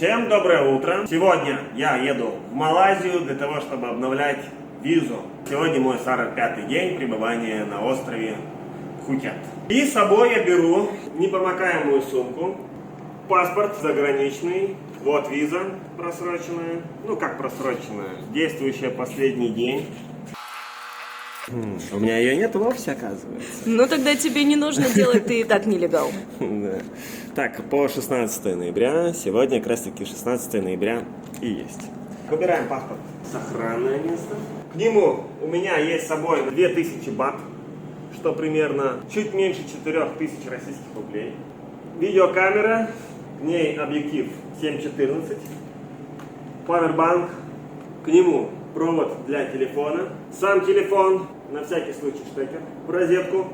Всем доброе утро! Сегодня я еду в Малайзию для того, чтобы обновлять визу. Сегодня мой 45-й день пребывания на острове Пхукет. И с собой я беру непромокаемую сумку, паспорт заграничный, вот виза просроченная, ну как просроченная, действующая последний день. У меня ее нет вовсе, оказывается. Ну тогда тебе не нужно делать, ты и так нелегал. Да. Так, по 16 ноября, сегодня как раз таки 16 ноября и есть. Выбираем паспорт. Сохранное место. К нему у меня есть с собой 2000 бат, что примерно чуть меньше 4000 российских рублей. Видеокамера, к ней объектив 7.14. Павербанк, к нему провод для телефона. Сам телефон, на всякий случай штекер, в розетку.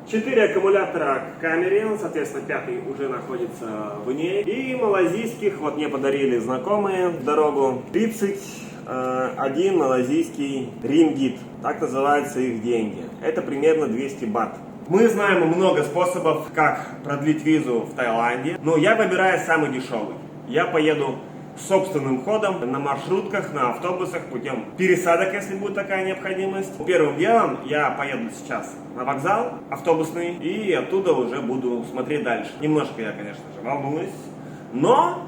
4 аккумулятора к камере, соответственно, 5-й уже находится в ней. И малазийских, вот мне подарили знакомые в дорогу, 31 малазийский рингит. Так называются их деньги. Это примерно 200 бат. Мы знаем много способов, как продлить визу в Таиланде, но я выбираю самый дешевый. Я поеду собственным ходом на маршрутках, на автобусах, путем пересадок, если будет такая необходимость. Первым делом я поеду сейчас на вокзал автобусный и оттуда уже буду смотреть дальше. Немножко я, конечно же, волнуюсь, но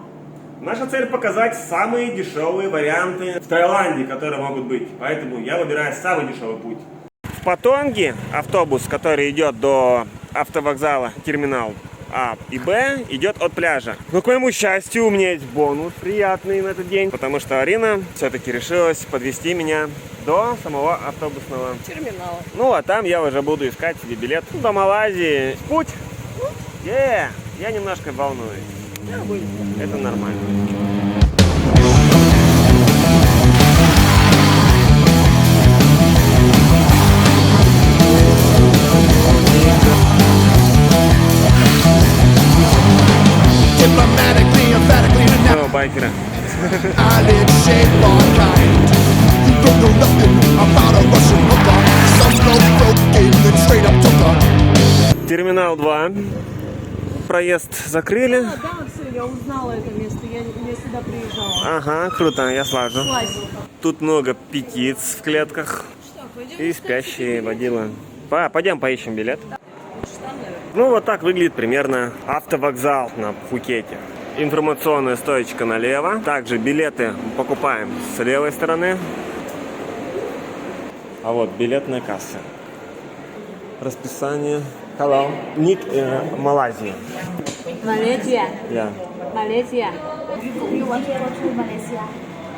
наша цель показать самые дешевые варианты в Таиланде, которые могут быть. Поэтому я выбираю самый дешевый путь. В Патонге автобус, который идет до автовокзала, терминал А и Б, идет от пляжа. Но, к моему счастью, у меня есть бонус приятный на этот день, потому что Арина все-таки решилась подвезти меня до самого автобусного Терминала. Ну, а там я уже буду искать себе билет до Малайзии. Путь! Я немножко волнуюсь. Это нормально. Байкера. Терминал 2. Проезд закрыли. Да, все, я узнала это место, я сюда приезжала. Ага, круто, я слажу. Классика. Тут много птиц в клетках. Что, пойдем? И спящие водила. Пойдем поищем билет. Ну, вот так выглядит примерно автовокзал на Пхукете. Информационная стоечка налево. Также билеты покупаем с левой стороны. А вот билетная касса. Расписание. Hello. Ник, Малайзия. Malaysia. Yeah. Malaysia. You want to go to Malaysia?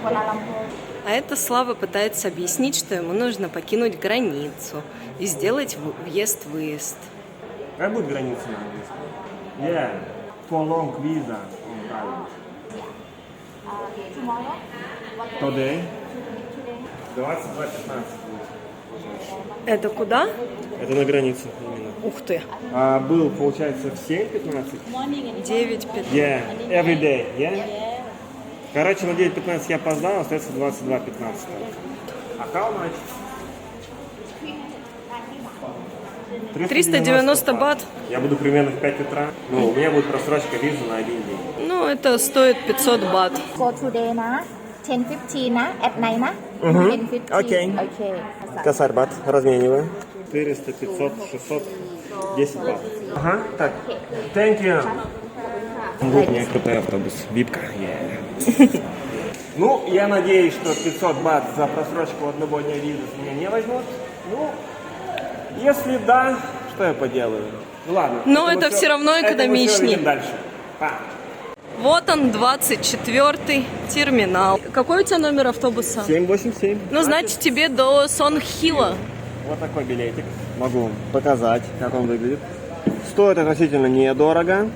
Kuala Lumpur. А это Слава пытается объяснить, что ему нужно покинуть границу и сделать въезд-выезд. Как будет граница на английском? Yeah. For long visa. Tomorrow? Today. 22:15. Это куда? Это на границе именно. Ух ты. А был, получается, в 7:15? 9:15. Yeah, every day, yeah? Короче, на 9:15 я опоздал, остается 22:15. А how much? 390 бат. Я буду примерно в 5 утра. Ну, у меня будет просрочка визы на один день. Ну, это стоит 500 бат. Go today, na? 10:15, na? At night, na? 10:15. Окей. Okay. Косарь бат, размениваю. 400, 500, 600, 10 бат. Ага, так. Thank you. Вот у меня крутой автобус. Випка. Yeah. Ну, я надеюсь, что 500 бат за просрочку одного дня визы с меня не возьмут. Ну, если да, что я поделаю? Ну ладно. Но это все равно экономичнее. Дальше. Вот он, 24-й терминал. Какой у тебя номер автобуса? 787. Ну, значит, тебе до Сонгхила. Вот такой билетик. Могу показать, как он выглядит. Стоит относительно недорого.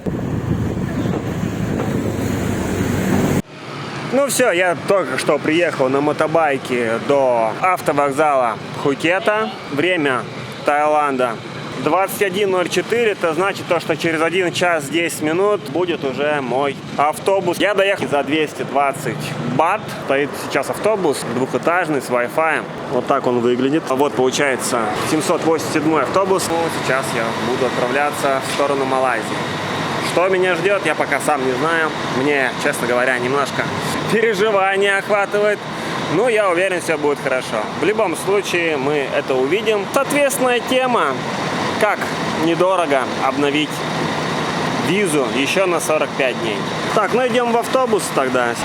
Ну все, я только что приехал на мотобайке до автовокзала Пхукета. Время Таиланда 21:04, это значит то, что через 1 час 10 минут будет уже мой автобус. Я доехал за 220 бат. Стоит сейчас автобус двухэтажный с Wi-Fi. Вот так он выглядит. Вот получается 787 автобус. Ну, сейчас я буду отправляться в сторону Малайзии. Что меня ждет, я пока сам не знаю. Мне, честно говоря, немножко переживания охватывает. Но я уверен, все будет хорошо. В любом случае, мы это увидим. Соответственная тема, как недорого обновить визу еще на 45 дней. Так, ну идем в автобус тогда.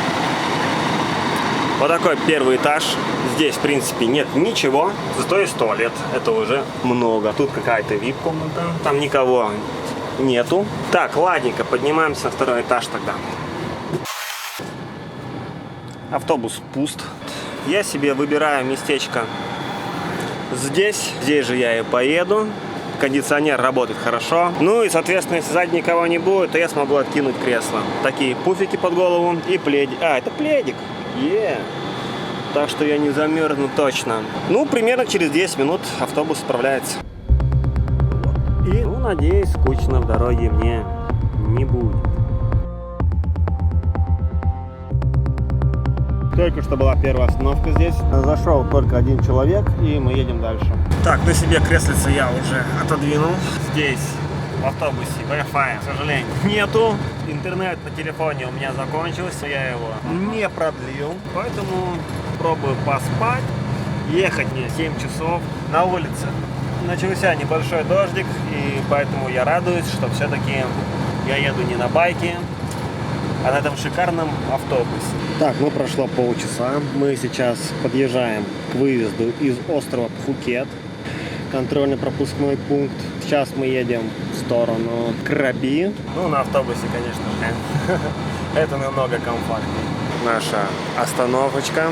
Вот такой первый этаж. Здесь, в принципе, нет ничего, зато есть туалет. Это уже много. Тут какая-то вип-комната. Там никого нету. Так, ладненько, поднимаемся на второй этаж тогда. Автобус пуст. Я себе выбираю местечко здесь. Здесь же я и поеду. Кондиционер работает хорошо. Ну и, соответственно, если сзади никого не будет, то я смогу откинуть кресло. Такие пуфики под голову и пледик. А, это пледик. Так что я не замерзну точно. Ну, примерно через 10 минут автобус справляется. И, ну, надеюсь, скучно в дороге мне не будет. Только что была первая остановка здесь. Зашел только один человек, и мы едем дальше. Так, на себе креслице я уже отодвинул. Здесь в автобусе Wi-Fi, к сожалению, нету. Интернет на телефоне у меня закончился, я его не продлил. Поэтому пробую поспать. Ехать мне 7 часов. На улице начался небольшой дождик, и поэтому я радуюсь, что все-таки я еду не на байке, а на этом шикарном автобусе. Так, ну прошло полчаса. Мы сейчас подъезжаем к выезду из острова Пхукет. Контрольно-пропускной пункт. Сейчас мы едем в сторону Краби. Ну, на автобусе, конечно же, это намного комфортнее. Наша остановочка.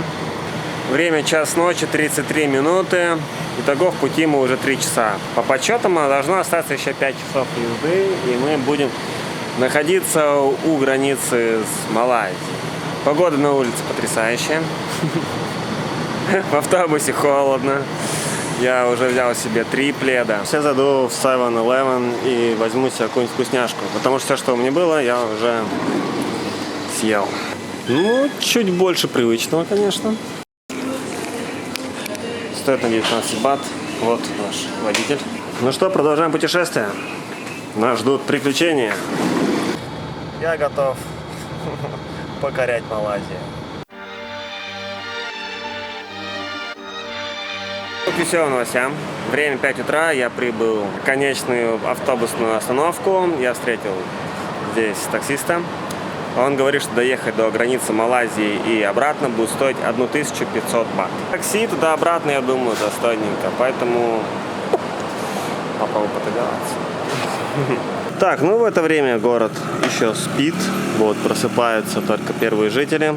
Время час ночи, 33 минуты. Итого в пути мы уже 3 часа. По подсчетам должно остаться еще 5 часов езды, и мы будем находиться у границы с Малайзией. Погода на улице потрясающая. В автобусе холодно. Я уже взял себе 3 пледа. Все зайду в 7-Eleven и возьму себе какую-нибудь вкусняшку. Потому что все, что у меня было, я уже съел. Ну, чуть больше привычного, конечно. Стоит на 19 бат. Вот наш водитель. Ну что, продолжаем путешествие. Нас ждут приключения. Я готов покорять Малайзию. К веселым новостям. Время 5 утра. Я прибыл в конечную автобусную остановку. Я встретил здесь таксиста. Он говорит, что доехать до границы Малайзии и обратно будет стоить 1500 бат. Такси туда-обратно, я думаю, достойненько. Поэтому попробую поторговаться. Так, ну в это время город еще спит. Вот, просыпаются только первые жители.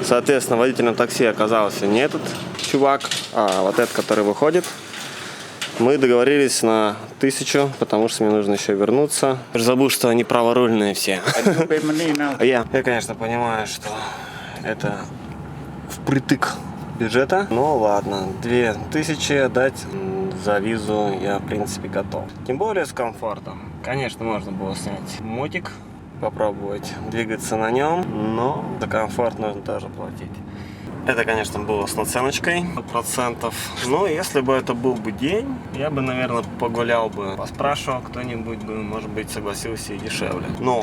Соответственно, водителем такси оказался не этот чувак, а вот этот, который выходит. Мы договорились на 1000, потому что мне нужно еще вернуться. Я забыл, что они праворульные все. Я, конечно, понимаю, что это впритык бюджета. Ну ладно, 2000 дать за визу я, в принципе, готов. Тем более с комфортом. Конечно, можно было снять мотик, попробовать двигаться на нем, но за комфорт нужно тоже платить. Это, конечно, было с наценочкой процентов. Но если бы это был бы день, я бы, наверное, погулял бы, поспрашивал кто-нибудь бы, может быть, согласился и дешевле. Но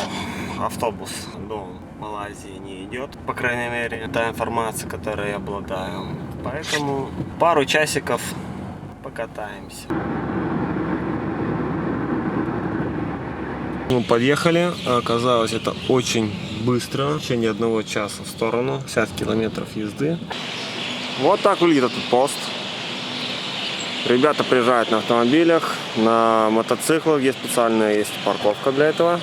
автобус до Малайзии не идет, по крайней мере, та информация, которой я обладаю. Поэтому пару часиков покатаемся. Мы подъехали, оказалось, это очень быстро, в течение 1 часа в сторону, 50 километров езды. Вот так выглядит этот пост. Ребята приезжают на автомобилях, на мотоциклах, где специальная есть парковка для этого.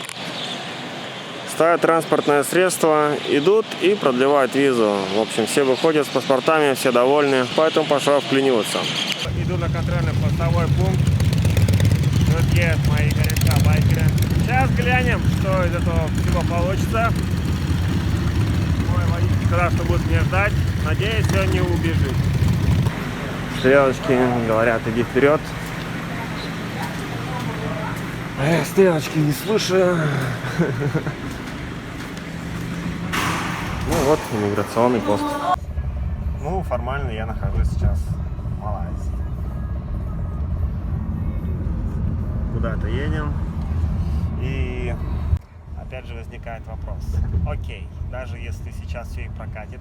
Ставят транспортное средство, идут и продлевают визу. В общем, все выходят с паспортами, все довольны, поэтому пошел вклиниваться. Иду на контрольно-постовой пункт. Тут есть мои корешка-байкеры. Сейчас глянем, что из этого всего получится. Мой водитель сказал, что будет меня ждать. Надеюсь, он не убежит. Стрелочки говорят, иди вперед. Стрелочки не слышу. Ну вот, иммиграционный пост. Ну, формально я нахожусь сейчас в Малайзии. Куда-то едем. И опять же возникает вопрос. Окей, даже если сейчас все и прокатит,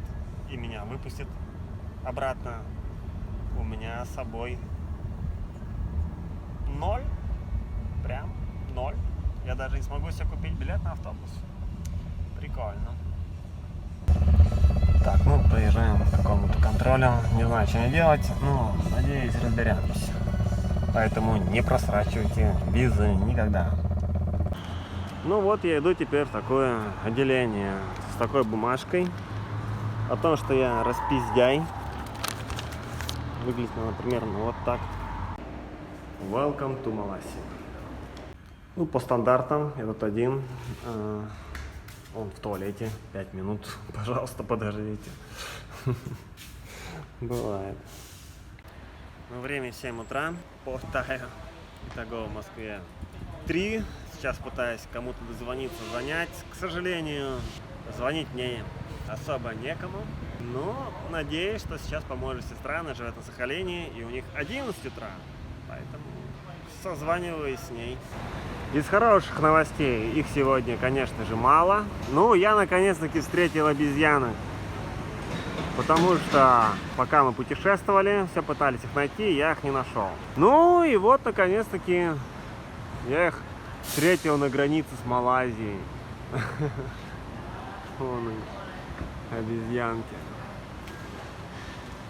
и меня выпустят обратно, у меня с собой 0. Прям 0. Я даже не смогу себе купить билет на автобус. Прикольно. Так, ну проезжаем к какому-то контролю. Не знаю, что мне делать, но надеюсь, разберемся. Поэтому не просрачивайте визы никогда. Ну вот я иду теперь в такое отделение с такой бумажкой о том, что я распиздяй. Выглядит она примерно вот так. Welcome to Malaysia. Ну, по стандартам, этот один. Он в туалете. 5 минут. Пожалуйста, подождите. Бывает. Ну, время 7 утра. Повторяю. Итого в Москве 3. Сейчас пытаюсь кому-то дозвониться, занять. К сожалению, звонить мне особо некому. Но надеюсь, что сейчас поможет сестра. Она живет на Сахалине, и у них 11 утра. Поэтому созваниваюсь с ней. Из хороших новостей, их сегодня, конечно же, мало. Ну, я наконец-таки встретил обезьянок. Потому что пока мы путешествовали, все пытались их найти, я их не нашел. Ну и вот, наконец-таки, я их встретил на границе с Малайзией. Вон они, обезьянки.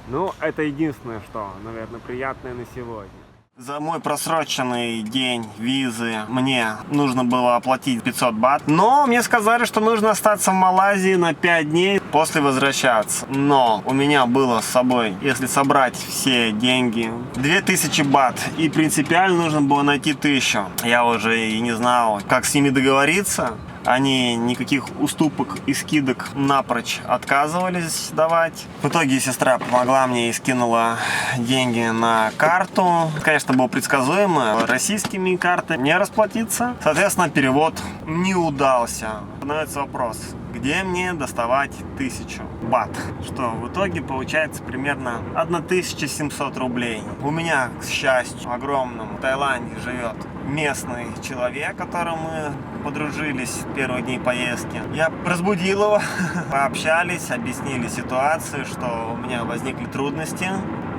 Ну, это единственное, что, наверное, приятное на сегодня. За мой просроченный день визы мне нужно было оплатить 500 бат. Но мне сказали, что нужно остаться в Малайзии на 5 дней, после возвращаться. Но у меня было с собой, если собрать все деньги, 2000 бат. И принципиально нужно было найти 1000. Я уже и не знал, как с ними договориться. Они никаких уступок и скидок напрочь отказывались давать. В итоге сестра помогла мне и скинула деньги на карту. Конечно, было предсказуемо. Российскими картами не расплатиться. Соответственно, перевод не удался. Становится вопрос, где мне доставать 1000 бат? Что в итоге получается примерно 1700 рублей. У меня, к счастью, огромному в Таиланде живет местный человек, с которым мы подружились в первые дни поездки. Я разбудил его, пообщались, объяснили ситуацию, что у меня возникли трудности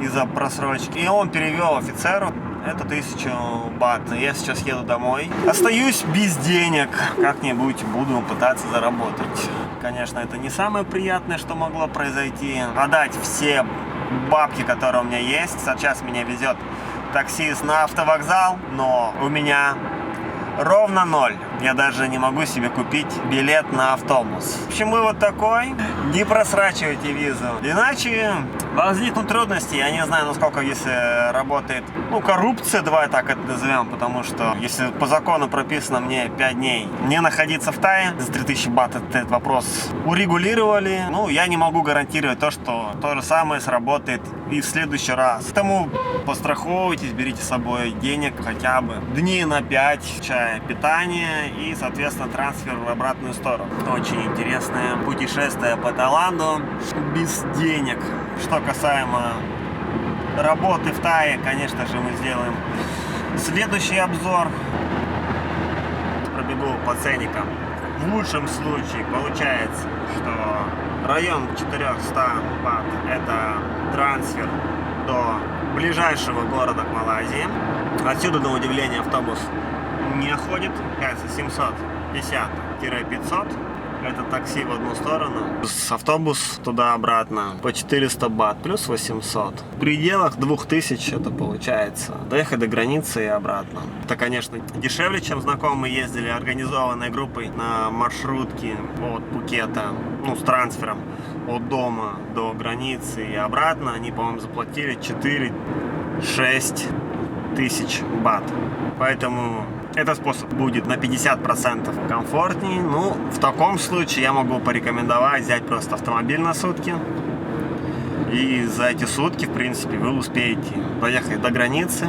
из-за просрочки. И он перевел офицеру это 1000 бат. Я сейчас еду домой. Остаюсь без денег. Как-нибудь буду пытаться заработать. Конечно, это не самое приятное, что могло произойти. Отдать все бабки, которые у меня есть. Сейчас меня везет таксист на автовокзал, но у меня ровно 0. Я даже не могу себе купить билет на автобус. В общем, вывод такой: не просрачивайте визу. Иначе возникнут трудности. Я не знаю, насколько если работает, коррупция, давай так это назовем, потому что если по закону прописано мне 5 дней не находиться в Тае, за 3000 бат этот вопрос урегулировали. Я не могу гарантировать то, что то же самое сработает и в следующий раз. Поэтому постраховывайтесь, берите с собой денег хотя бы дней на 5, включая питание и, соответственно, трансфер в обратную сторону. Очень интересное путешествие по Таиланду без денег. Что касаемо работы в Тае, конечно же, мы сделаем следующий обзор. Пробегу по ценникам. В лучшем случае получается, что район 400 бат – это трансфер до ближайшего города к Малайзии. Отсюда, на удивление, автобус не ходит. 750-500 это такси в одну сторону. С автобус туда-обратно по 400 бат плюс 800. В пределах 2000 это получается. Доехать до границы и обратно. Это, конечно, дешевле, чем знакомые ездили организованной группой на маршрутке от Пхукета, с трансфером от дома до границы и обратно. Они, по-моему, заплатили 4-6 тысяч бат. Поэтому этот способ будет на 50% комфортнее. В таком случае я могу порекомендовать взять просто автомобиль на сутки. И за эти сутки, в принципе, вы успеете доехать до границы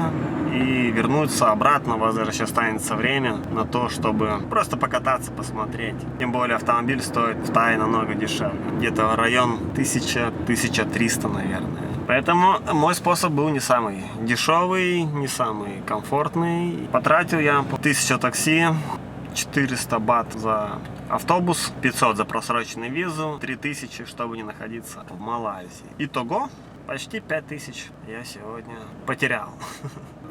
и вернуться обратно. У вас даже сейчас останется время на то, чтобы просто покататься, посмотреть. Тем более автомобиль стоит в Тае намного дешевле. Где-то район 1000-1300, наверное. Поэтому мой способ был не самый дешевый, не самый комфортный. Потратил я по 1000 такси, 400 бат за автобус, 500 за просроченную визу, 3000, чтобы не находиться в Малайзии. Итого почти 5000 я сегодня потерял.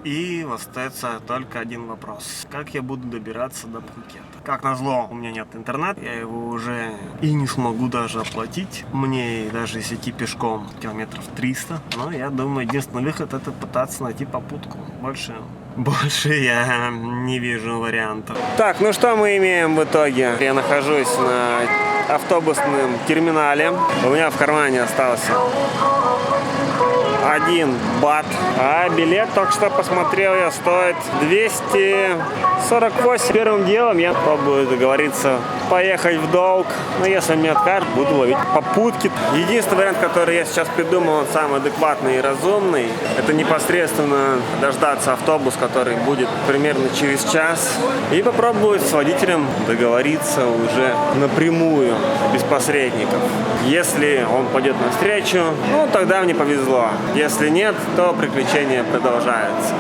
И остается только один вопрос. Как я буду добираться до Пхукета? Как назло, у меня нет интернета, я его уже и не смогу даже оплатить. Мне даже если идти пешком километров 300. Но я думаю, единственный выход — это пытаться найти попутку. Больше я не вижу вариантов. Так, ну что мы имеем в итоге? Я нахожусь на автобусном терминале. У меня в кармане остался 1 бат. А билет, только что посмотрел я, стоит 248. Первым делом я попробую договориться поехать в долг. Но если мне откажут, буду ловить попутки. Единственный вариант, который я сейчас придумал, он самый адекватный и разумный, это непосредственно дождаться автобус, который будет примерно через час, и попробовать с водителем договориться уже напрямую, без посредников. Если он пойдет навстречу, ну тогда мне повезло. Если нет, то приключения продолжаются.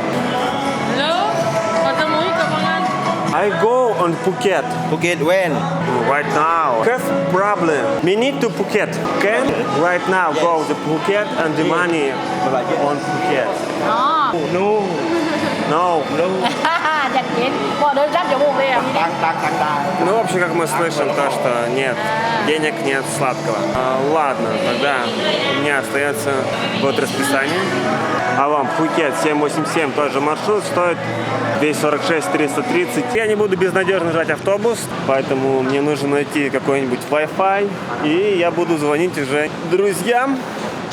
I go on Phuket. Phuket when? Right now. Have problem. Me need to Phuket. Can right now go to Phuket and the money on Phuket. No. No. Ну, в общем, как мы слышим, то, что нет, денег нет сладкого. Ладно, тогда у меня остается вот расписание. А вам Пхукет 787, тот же маршрут, стоит 246-330. Я не буду безнадежно ждать автобус, поэтому мне нужно найти какой-нибудь Wi-Fi. И я буду звонить уже друзьям.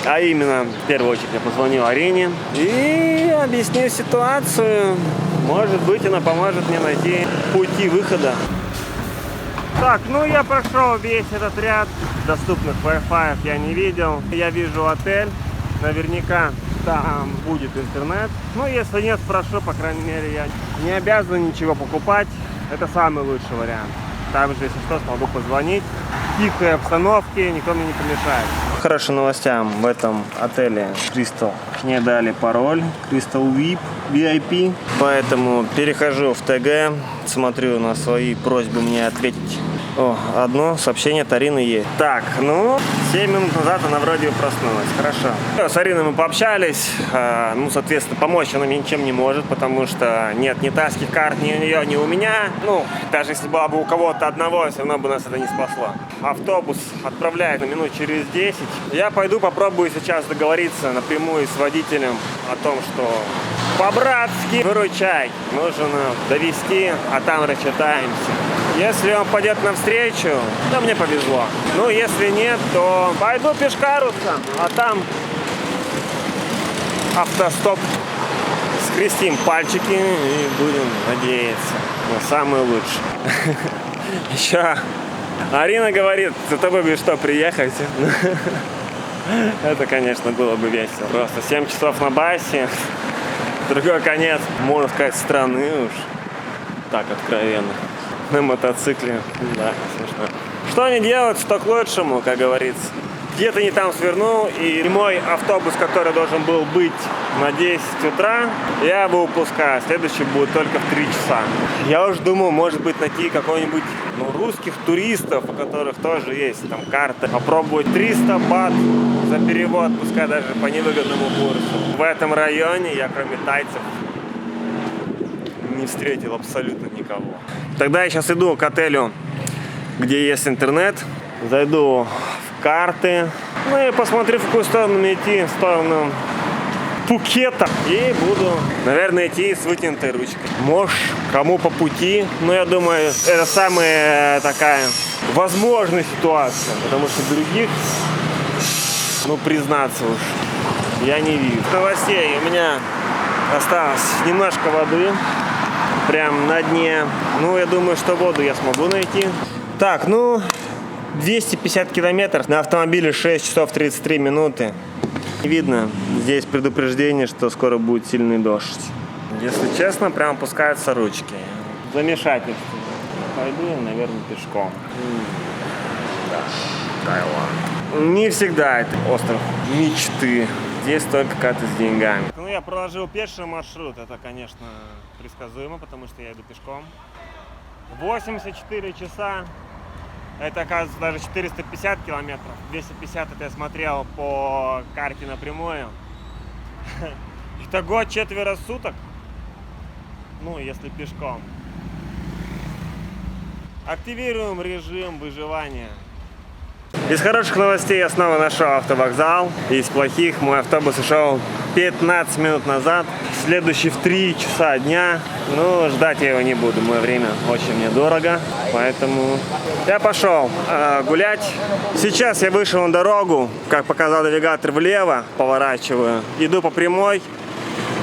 А именно, в первую очередь, я позвоню Арине и объясню ситуацию. Может быть, она поможет мне найти пути выхода. Так, ну я прошел весь этот ряд. Доступных Wi-Fi я не видел. Я вижу отель. Наверняка там будет интернет. Ну, если нет, спрошу, по крайней мере, я не обязан ничего покупать. Это самый лучший вариант. Также, если что, смогу позвонить. В тихой обстановке, никто мне не помешает. Хорошим новостям, в этом отеле Crystal мне дали пароль Crystal VIP, поэтому перехожу в ТГ, смотрю на свои просьбы мне ответить. О, одно сообщение от Арины есть. Так, ну, 7 минут назад она вроде проснулась. Хорошо. С Ариной мы пообщались. Ну, соответственно, помочь она мне ничем не может, потому что нет ни тайских карт, ни у нее, ни у меня. Ну, даже если была бы у кого-то одного, все равно бы нас это не спасло. Автобус отправляет на минут через 10. Я пойду попробую сейчас договориться напрямую с водителем о том, что по-братски выручай. Нужно довести, а там рассчитаемся. Если он пойдет навстречу, то мне повезло. Ну, если нет, то пойду пешкарусом, а там автостоп. Скрестим пальчики и будем надеяться на самое лучшее. Еще Арина говорит, за тобой бы что, приехать? Это, конечно, было бы весело. Просто 7 часов на басе, другой конец, можно сказать, страны уж. Так, откровенно. На мотоцикле, да, смешно. Что не делать, что к лучшему, как говорится. Где-то не там свернул, и мой автобус, который должен был быть на 10 утра, я его упускаю. Следующий будет только в 3 часа. Я уже думал, может быть, найти какой-нибудь русских туристов, у которых тоже есть там карта. Попробовать 300 бат за перевод, пускай даже по невыгодному курсу. В этом районе я, кроме тайцев, не встретил абсолютно никого. Тогда я сейчас иду к отелю, где есть интернет. Зайду в карты. Ну и посмотрю, в какую сторону мне идти. В сторону Пхукета. И буду, наверное, идти с вытянутой ручкой. Может, кому по пути. Но я думаю, это самая такая возможная ситуация. Потому что других, ну, признаться уж, я не вижу. Новостей. У меня осталось немножко воды. Прям на дне. Ну, я думаю, что воду я смогу найти. Так, ну, 250 километров. На автомобиле 6 часов 33 минуты. Видно, здесь предупреждение, что скоро будет сильный дождь. Если честно, прям опускаются ручки. Замешательство. Пойду, наверное, пешком. Да, Таиланд. Не всегда это остров мечты. Здесь только как-то с деньгами. Ну, я проложил пеший маршрут. Это, конечно, предсказуемо, потому что я иду пешком. 84 часа. Это, оказывается, даже 450 километров. 250 это я смотрел по карте напрямую. Итого 4 суток. Ну, если пешком. Активируем режим выживания. Из хороших новостей я снова нашел автовокзал. Из плохих мой автобус ушел 15 минут назад. Следующий в 3 часа дня. Ну, ждать я его не буду. Мое время очень мне дорого. Поэтому я пошел гулять. Сейчас я вышел на дорогу. Как показал навигатор, влево поворачиваю. Иду по прямой.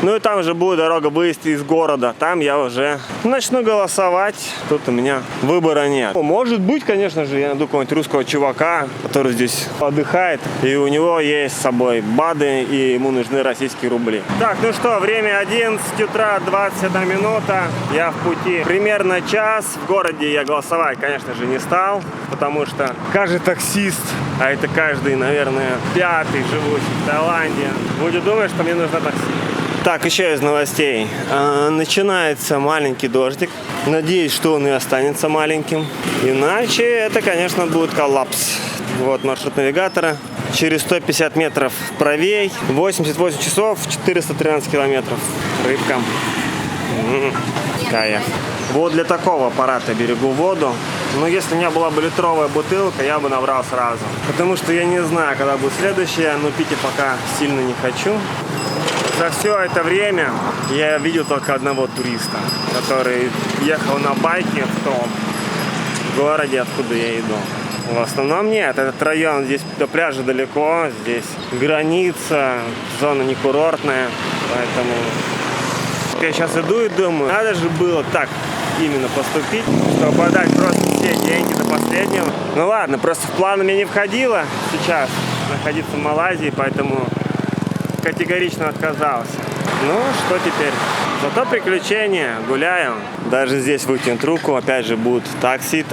Ну и там уже будет дорога выезд из города. Там я уже начну голосовать. Тут у меня выбора нет. Может быть, конечно же, я найду какого-нибудь русского чувака, который здесь отдыхает. И у него есть с собой БАДы, и ему нужны российские рубли. Так, ну что, время 11 утра, 21 минута. Я в пути примерно час. В городе я голосовать, конечно же, не стал. Потому что каждый таксист, а это каждый, наверное, 5-й живущий в Таиланде, будет думать, что мне нужно такси. Так, еще из новостей. Начинается маленький дождик. Надеюсь, что он и останется маленьким. Иначе это, конечно, будет коллапс. Вот маршрут навигатора. Через 150 метров правей. 88 часов, 413 километров. Рыбка. Кайф. Вот для такого аппарата берегу воду. Но если у меня была бы литровая бутылка, я бы набрал сразу. Потому что я не знаю, когда будет следующая. Но пить я пока сильно не хочу. За все это время я видел только одного туриста, который ехал на байке в том городе, откуда я иду. В основном нет, этот район, здесь до пляжа далеко, здесь граница, зона не курортная, поэтому я сейчас иду и думаю, надо же было так именно поступить, чтобы подать просто все деньги до последнего. Ну ладно, просто в план у меня не входило сейчас находиться в Малайзии, поэтому категорично отказался. Ну, что теперь? Зато приключения, гуляю. Даже здесь вытянуть руку, опять же, будут такси.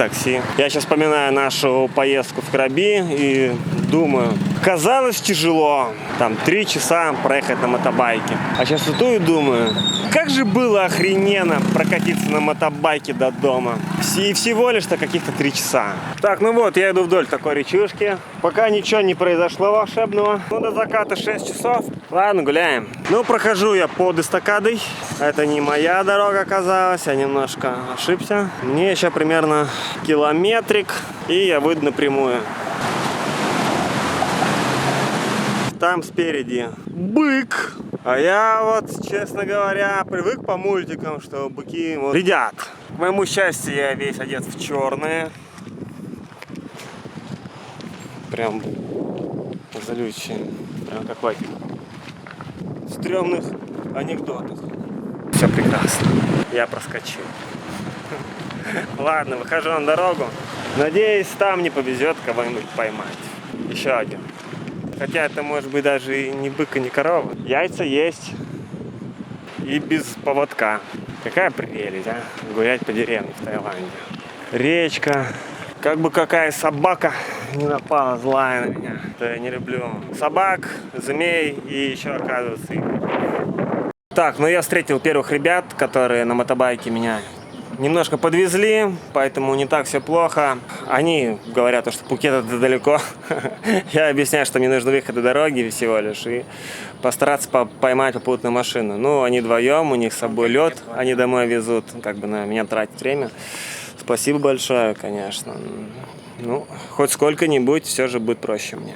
Я сейчас вспоминаю нашу поездку в Краби и думаю, казалось тяжело, там 3 часа проехать на мотобайке. А сейчас иду и думаю, как же было охрененно прокатиться на мотобайке до дома. И всего лишь-то каких-то 3 часа. Так, ну вот, я иду вдоль такой речушки. Пока ничего не произошло волшебного. Ну, до заката 6 часов. Ладно, гуляем. Ну, прохожу я под эстакадой. Это не моя дорога оказалась, я немножко ошибся. Мне еще примерно километрик, и я выйду напрямую. Там спереди бык. А я вот, честно говоря, привык по мультикам, что быки вот вредят. К моему счастью, я весь одет в черное. Прям залючий. Прям как в этих стрёмных анекдотах. Все прекрасно. Я проскочил. Ладно, выхожу на дорогу. Надеюсь, там не повезет кого-нибудь поймать. Еще один. Хотя это может быть даже и не бык, и не корова. Яйца есть. И без поводка. Какая прелесть, а? Гулять по деревне в Таиланде. Речка. Как бы какая собака не напала злая на меня. То я не люблю собак, змей и еще, оказывается, их. Так, ну я встретил первых ребят, которые на мотобайке меня немножко подвезли, поэтому не так все плохо. Они говорят, что Пхукет это далеко. Я объясняю, что мне нужно выехать до дороги всего лишь и постараться поймать попутную машину. Ну, они вдвоем, у них с собой лед, они домой везут, как бы на меня тратить время. Спасибо большое, конечно. Ну, хоть сколько-нибудь, все же будет проще мне.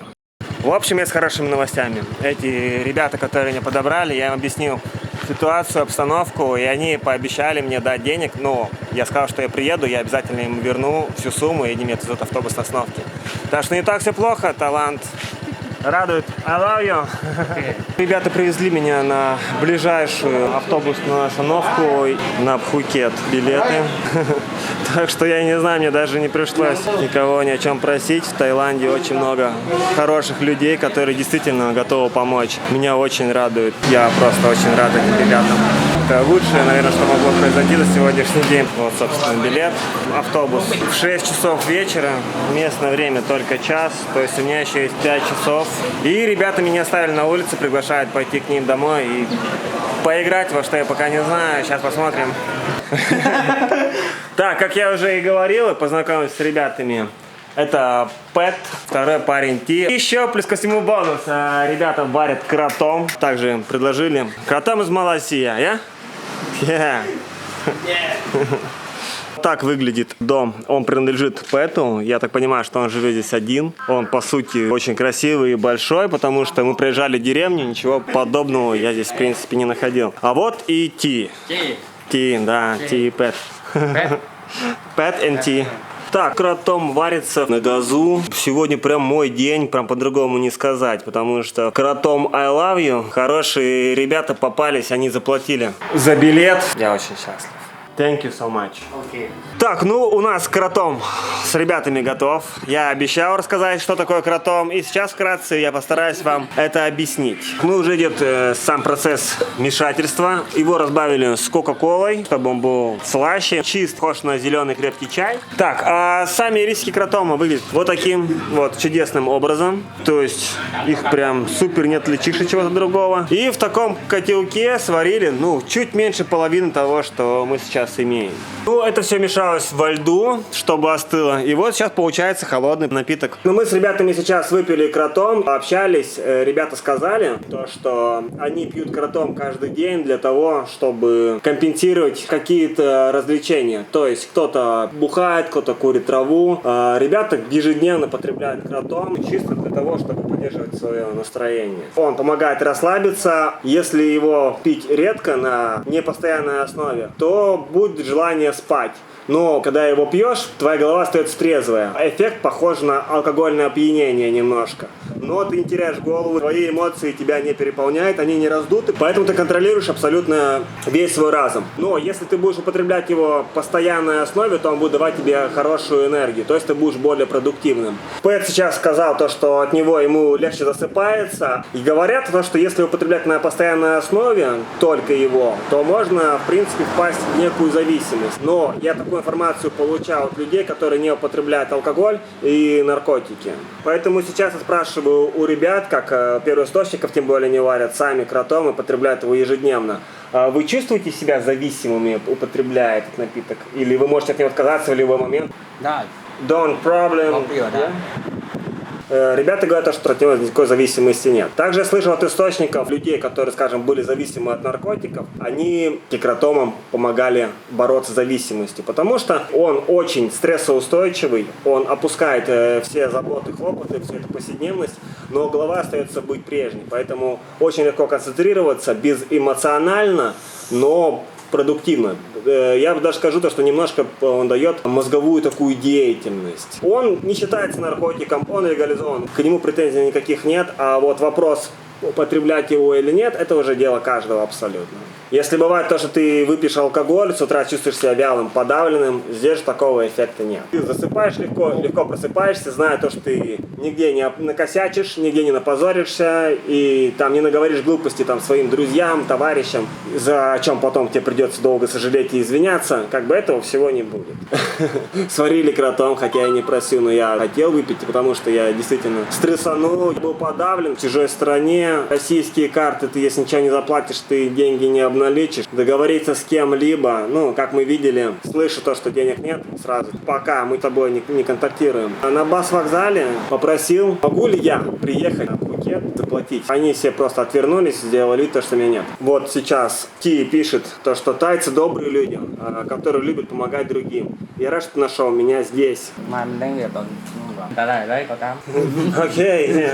В общем, я с хорошими новостями. Эти ребята, которые меня подобрали, я им объяснил ситуацию, обстановку, и они пообещали мне дать денег. Но я сказал, что я приеду, я обязательно им верну всю сумму, и они меня везут автобус на остановке. Так что не так все плохо, Таиланд радует. I love you. Ребята привезли меня на ближайшую автобусную остановку на Пхукет билеты. Так что я не знаю, мне даже не пришлось никого ни о чем просить. В Таиланде очень много хороших людей, которые действительно готовы помочь. Меня очень радует. Я просто очень рад этим ребятам. Это лучшее, наверное, что могло произойти на сегодняшний день. Вот, собственно, билет. Автобус в 6 часов вечера. Местное время только час. То есть у меня еще есть 5 часов. И ребята меня оставили на улице, приглашают пойти к ним домой и поиграть, во что я пока не знаю. Сейчас посмотрим. Так, как я уже и говорил, познакомился с ребятами. Это Пэт, второй парень Ти. Еще плюс ко всему бонус. Ребята варят кротом. Также предложили. Кротом из Малайзии, я? Так выглядит дом. Он принадлежит Пэту. Я так понимаю, что он живет здесь один. Он, по сути, очень красивый и большой, потому что мы проезжали деревню, ничего подобного я здесь, в принципе, не находил. А вот и Ти. Ти, да, Ти и Пэт. Пэт и Ти. Так, кротом варится на газу. Сегодня прям мой день, прям по-другому не сказать, потому что кротом I love you. Хорошие ребята попались, они заплатили за билет. Я очень счастлив. Thank you so much. Okay. Так, ну у нас кротом с ребятами готов. Я обещал рассказать, что такое кротом, и сейчас вкратце я постараюсь вам это объяснить. Ну, уже идет сам процесс вмешательства. Его разбавили с кока-колой, чтобы он был слаще, чист, похож на зеленый крепкий чай. Так, а сами риски кротома выглядят вот таким вот чудесным образом. То есть их прям супер не отличишь от чего-то другого. И в таком котелке сварили, ну, чуть меньше половины того, что мы сейчас имеем. Ну, это все мешалось во льду, чтобы остыло. И вот сейчас получается холодный напиток. Но мы с ребятами сейчас выпили кротом, общались. Ребята сказали, то, что они пьют кротом каждый день для того, чтобы компенсировать какие-то развлечения. То есть кто-то бухает, кто-то курит траву. Ребята ежедневно потребляют кротом чисто для того, чтобы поддерживать свое настроение. Он помогает расслабиться. Если его пить редко на непостоянной основе, то будет желание спать. Но когда его пьешь, твоя голова остается трезвая. Эффект похож на алкогольное опьянение немножко. Но ты не теряешь голову, твои эмоции тебя не переполняют, они не раздуты, поэтому ты контролируешь абсолютно весь свой разум. Но если ты будешь употреблять его в постоянной основе, то он будет давать тебе хорошую энергию, то есть ты будешь более продуктивным. Пэт сейчас сказал то, что от него ему легче засыпается. И говорят то, что если употреблять на постоянной основе только его, то можно, в принципе, впасть в некую зависимость. Но я такую информацию получал от людей, которые не употребляют алкоголь и наркотики. Поэтому сейчас я спрашиваю у ребят, как первоисточников, тем более не варят сами кротом и потребляют его ежедневно. Вы чувствуете себя зависимыми, употребляя этот напиток? Или вы можете от него отказаться в любой момент? Да. Don't problem. Да. Ребята говорят, что от него никакой зависимости нет. Также я слышал от источников людей, которые, скажем, были зависимы от наркотиков, они кротомом помогали бороться с зависимостью, потому что он очень стрессоустойчивый, он опускает все заботы, хлопоты, всю эту повседневность, но голова остается быть прежней, поэтому очень легко концентрироваться безэмоционально, но продуктивно. Я даже скажу то, что немножко он дает мозговую такую деятельность. Он не считается наркотиком, он легализован, к нему претензий никаких нет, а вот вопрос, употреблять его или нет, это уже дело каждого абсолютно. Если бывает то, что ты выпьешь алкоголь, с утра чувствуешь себя вялым, подавленным, здесь же такого эффекта нет. Ты засыпаешь легко просыпаешься, зная то, что ты нигде не накосячишь, нигде не напозоришься и там не наговоришь глупости там своим друзьям, товарищам, за чем потом тебе придется долго сожалеть и извиняться, как бы этого всего не будет. Сварили кротом, хотя я не просил, но я хотел выпить, потому что я действительно стрессанул, был подавлен в чужой стране. Российские карты, ты если ничего не заплатишь, ты деньги не обналичишь. Договориться с кем-либо, ну, как мы видели, слышу то, что денег нет, сразу, пока мы с тобой не контактируем. На бас-вокзале попросил, могу ли я приехать на Пхукет заплатить. Они все просто отвернулись, сделали то, что меня нет. Вот сейчас Ти пишет то, что тайцы добрые люди, которые любят помогать другим. Я рад, что нашел меня здесь. Окей.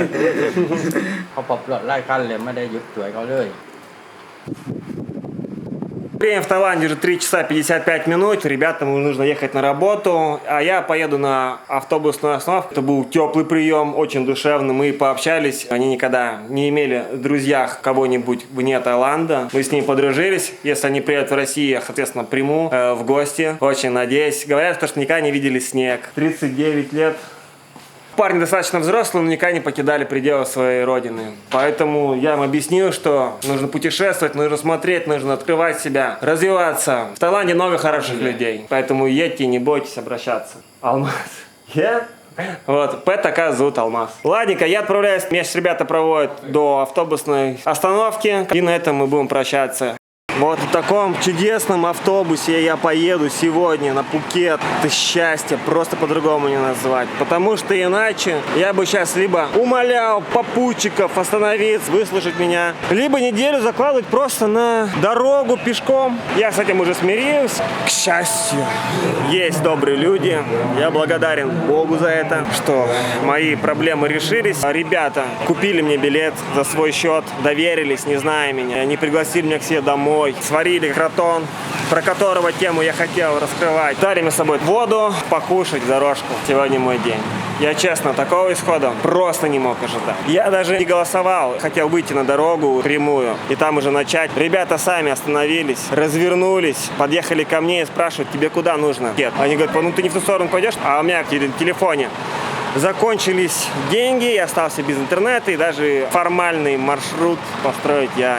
เขาปลดไล่ขั้นเลยไม่ได้หยุดสวยเขาเลย Время в Таиланде уже 3 часа 55 минут. Ребятам нужно ехать на работу. А я поеду на автобусную остановку. Это был теплый прием, очень душевный. Мы пообщались. Они никогда не имели в друзьях кого-нибудь вне Таиланда. Мы с ними подружились. Если они приедут в Россию, я, соответственно, приму в гости. Очень надеюсь. Говорят, что никогда не видели снег. 39 лет. Парни достаточно взрослые, но никогда не покидали пределы своей родины. Поэтому я им объяснил, что нужно путешествовать, нужно смотреть, нужно открывать себя, развиваться. В Таиланде много хороших людей, поэтому едьте, не бойтесь обращаться. Алмаз. Вот, Пэт такая зовут Алмаз. Ладненько, я отправляюсь, меня сейчас ребята проводят до автобусной остановки, и на этом мы будем прощаться. Вот в таком чудесном автобусе я поеду сегодня на Пхукет. Это счастье, просто по-другому не назвать. Потому что иначе я бы сейчас либо умолял попутчиков остановиться, выслушать меня, либо неделю закладывать просто на дорогу пешком. Я с этим уже смирился. К счастью, есть добрые люди. Я благодарен Богу за это, что мои проблемы решились. Ребята купили мне билет за свой счет, доверились, не зная меня. Они пригласили меня к себе домой, сварили кротон, про которого тему я хотел раскрывать. Дали мне с собой воду, покушать, дорожку. Сегодня мой день. Я честно, такого исхода просто не мог ожидать. Я даже не голосовал, хотел выйти на дорогу прямую и там уже начать. Ребята сами остановились, развернулись, подъехали ко мне и спрашивают, тебе куда нужно? Они говорят, ну ты не в ту сторону пойдешь, а у меня в телефоне закончились деньги, я остался без интернета, и даже формальный маршрут построить я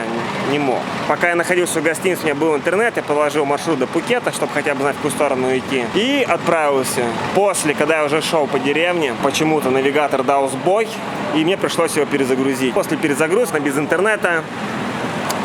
не мог. Пока я находился в гостинице, у меня был интернет, я проложил маршрут до Пхукета, чтобы хотя бы знать, в какую сторону идти. И отправился. После, когда я уже шел по деревне, почему-то навигатор дал сбой, и мне пришлось его перезагрузить. После перезагрузки без интернета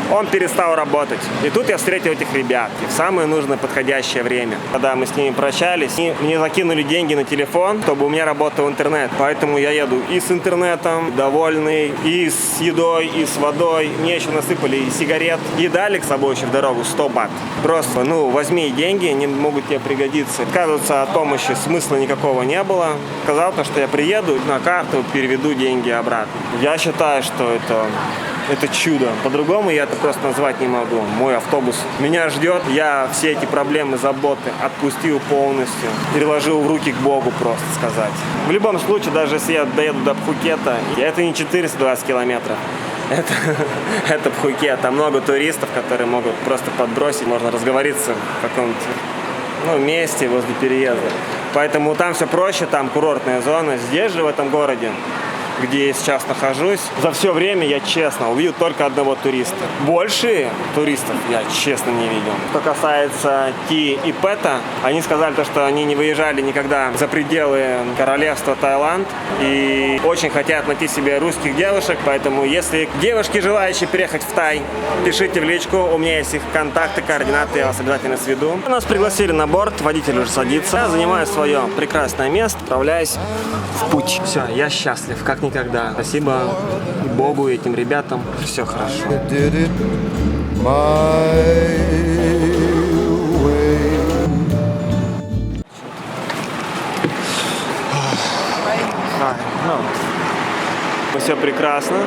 он перестал работать. И тут я встретил этих ребят. И в самое нужное подходящее время. Когда мы с ними прощались, мне закинули деньги на телефон, чтобы у меня работал интернет. Поэтому я еду и с интернетом, довольный, и с едой, и с водой. Мне еще насыпали и сигарет. И дали к собой еще в дорогу 100 бат. Просто, возьми деньги, они могут тебе пригодиться. Отказываться от помощи смысла никакого не было. Сказал, что я приеду, на карту переведу деньги обратно. Я считаю, что это чудо. По-другому я это просто назвать не могу. Мой автобус меня ждет. Я все эти проблемы, заботы отпустил полностью. Переложил в руки к Богу, просто сказать. В любом случае, даже если я доеду до Пхукета, это не 420 километров. Это Пхукет. Там много туристов, которые могут просто подбросить. Можно разговориться в каком-то месте возле переезда. Поэтому там все проще, там курортная зона. Здесь же, в этом городе, где я сейчас нахожусь, за все время я честно увидел только одного туриста. Больше туристов я честно не видел. Что касается Ти и Пэта, они сказали, что они не выезжали никогда за пределы королевства Таиланд и очень хотят найти себе русских девушек, поэтому если девушки, желающие переехать в Тай, пишите в личку, у меня есть их контакты, координаты, я вас обязательно сведу. Нас пригласили на борт, водитель уже садится. Я занимаю свое прекрасное место, отправляюсь в путь. Все, я счастлив, как никогда. Спасибо и Богу, и этим ребятам. Все хорошо. Все прекрасно.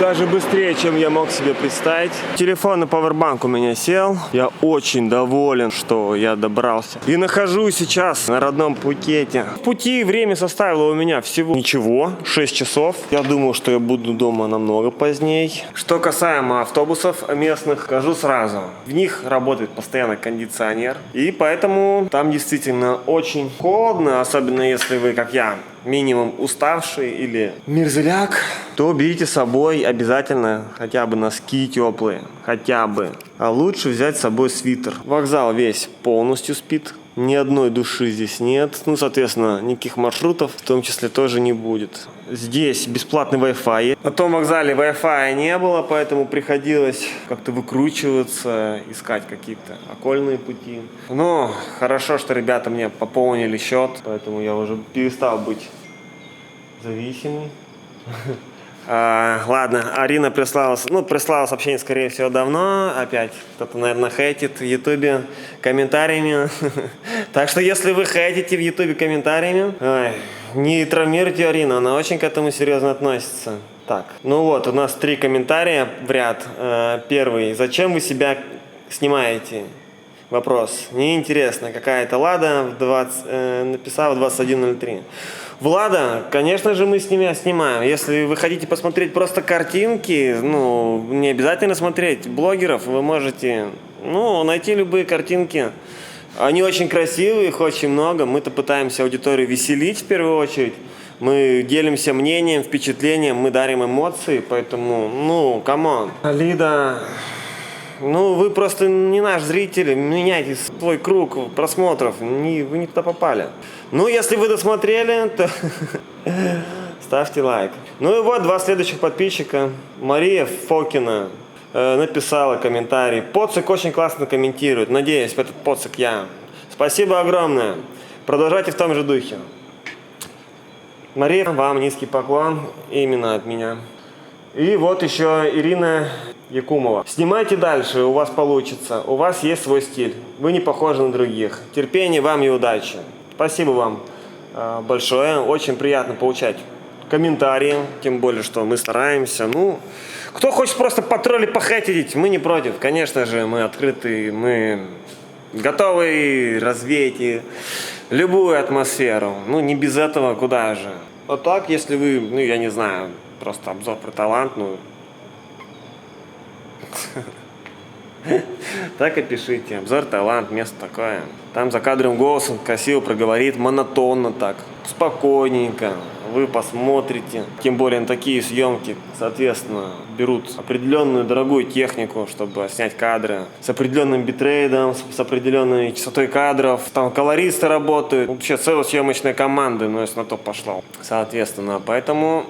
Даже быстрее, чем я мог себе представить. Телефон и пауэрбанк у меня сел. Я очень доволен, что я добрался. И нахожусь сейчас на родном Пхукете. В пути время составило у меня всего ничего, 6 часов. Я думал, что я буду дома намного позднее. Что касаемо автобусов местных, скажу сразу. В них работает постоянно кондиционер. И поэтому там действительно очень холодно, особенно если вы, как я, минимум уставший или мерзляк, то берите с собой обязательно хотя бы носки теплые, хотя бы. А лучше взять с собой свитер. Вокзал весь полностью спит. Ни одной души здесь нет. Соответственно, никаких маршрутов в том числе тоже не будет. Здесь бесплатный Wi-Fi. На том вокзале Wi-Fi не было, поэтому приходилось как-то выкручиваться, искать какие-то окольные пути. Но хорошо, что ребята мне пополнили счет, поэтому я уже перестал быть зависимым. Ладно, Арина прислала сообщение, скорее всего, давно. Опять кто-то, наверное, хейтит в Ютубе комментариями. Так что, если вы хейтите в Ютубе комментариями, не травмируйте Арину, она очень к этому серьезно относится. Так, у нас 3 комментария в ряд. Первый. Зачем вы себя снимаете? Вопрос. Неинтересно. Какая-то Лада написала 21:03. Влада, конечно же, мы с ними снимаем. Если вы хотите посмотреть просто картинки, не обязательно смотреть блогеров, вы можете, найти любые картинки. Они очень красивые, их очень много. Мы-то пытаемся аудиторию веселить в первую очередь. Мы делимся мнением, впечатлением, мы дарим эмоции, поэтому, камон. Лида, вы просто не наш зритель, меняйте свой круг просмотров, вы не туда попали. Если вы досмотрели, то ставьте лайк. 2 следующих подписчика. Мария Фокина. написала комментарий. Поцик очень классно комментирует. Надеюсь, этот поцик я. Спасибо огромное. Продолжайте в том же духе. Мария, вам низкий поклон именно от меня. И вот еще Ирина Якумова. Снимайте дальше, у вас получится. У вас есть свой стиль. Вы не похожи на других. Терпения вам и удачи. Спасибо вам большое. Очень приятно получать комментарии. Тем более, что мы стараемся. Ну, кто хочет просто потроллить, похейтить, мы не против. Конечно же, мы открыты, мы готовы развеять любую атмосферу. Ну, не без этого куда же. Вот так, если вы, ну, я не знаю, просто обзор про талант, ну, так и пишите. Обзор талант, место такое. Там за кадровым голосом красиво проговорит, монотонно так, спокойненько. Вы посмотрите. Тем более на такие съемки, соответственно, берут определенную дорогую технику, чтобы снять кадры с определенным битрейдом, с определенной частотой кадров. Там колористы работают. Вообще целая съемочная команда, но если на то пошло. Соответственно, поэтому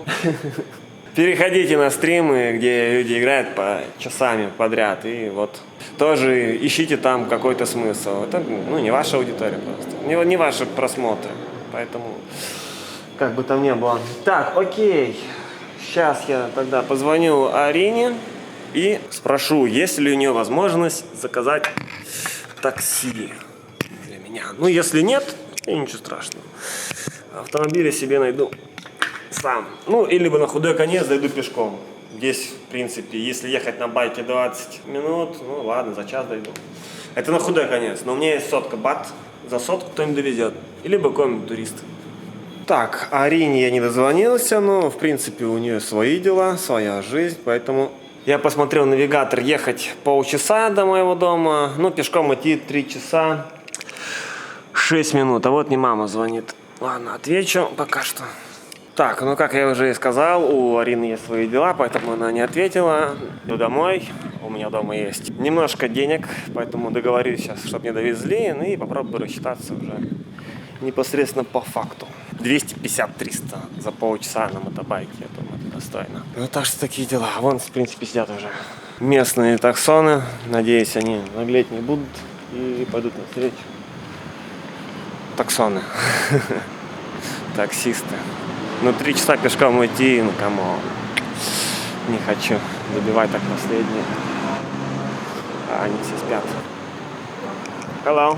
переходите на стримы, где люди играют по часами подряд. И вот тоже ищите там какой-то смысл. Это, ну, не ваша аудитория просто. Не ваши просмотры. Поэтому, как бы там ни было. Так, окей. Сейчас я тогда позвоню Арине и спрошу, есть ли у нее возможность заказать такси для меня. Ну, если нет, ничего страшного. Автомобиль я себе найду сам. Ну, или бы на худой конец дойду пешком. Здесь, в принципе, если ехать на байке 20 минут, ну ладно, за час дойду. Это на худой конец. Но у меня есть 100 бат. За 100 кто-нибудь довезет. Или бы какой-нибудь турист. Так, Арине я не дозвонился, но, в принципе, у нее свои дела, своя жизнь, поэтому я посмотрел навигатор, ехать полчаса до моего дома, ну, пешком идти 3 часа 6 минут, а вот не мама звонит. Ладно, отвечу пока что. Так, ну, как я уже и сказал, у Арины есть свои дела, поэтому она не ответила. Иду домой, у меня дома есть немножко денег, поэтому договорюсь сейчас, чтобы мне довезли, ну, и попробую рассчитаться уже непосредственно по факту. 250-300 за полчаса на мотобайке, я думаю, это достойно. Ну, так что такие дела. Вон, в принципе, сидят уже местные таксоны. Надеюсь, они наглеть не будут и пойдут навстречу. Таксоны. Таксисты. Ну, 3 часа пешком идти, ну, кому? Не хочу добивать так последние. А они все спят. Hello.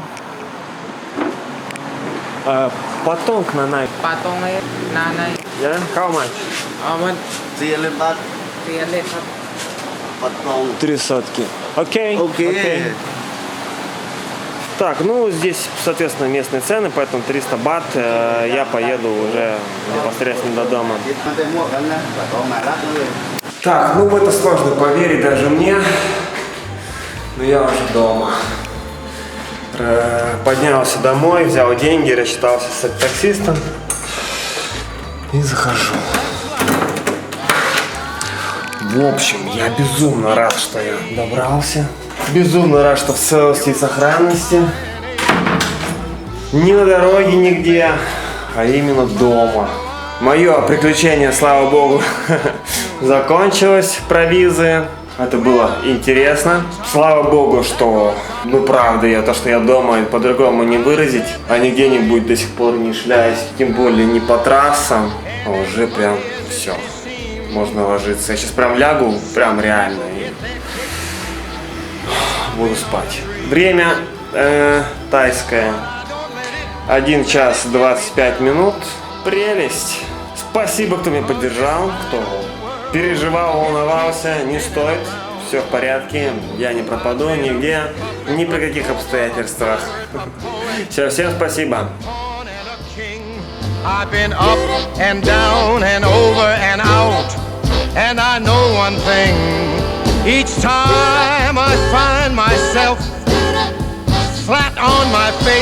Потонг на найф. Patong ấy, na này, Yeah? How much? mình 3 lên bát tiền lên thật. bát ngon. 3 сотки. Окей. Окей. Так, ну здесь, соответственно, местные цены, поэтому 300 бат. Я поеду уже непосредственно до дома. Так, ну в это сложно поверить даже мне. Но я уже дома. Поднялся домой, взял деньги, рассчитался с таксистом и захожу. В общем, я безумно рад, что я добрался. Безумно рад, что в целости и сохранности. Не на дороге нигде, а именно дома. Мое приключение, слава богу, закончилось про визы. Это было интересно. Слава богу, что, ну правда, то, что я дома, по-другому не выразить. А не где-нибудь до сих пор не шляюсь, тем более не по трассам. А уже прям все. Можно ложиться. Я сейчас прям лягу, прям реально. И буду спать. Время тайское. 1 час 25 минут. Прелесть. Спасибо, кто меня поддержал, кто переживал, волновался, не стоит, все в порядке, я не пропаду нигде, ни при каких обстоятельствах. Все, всем спасибо. I've been up and down and over and out, and I know one thing, each time I find myself flat on my face.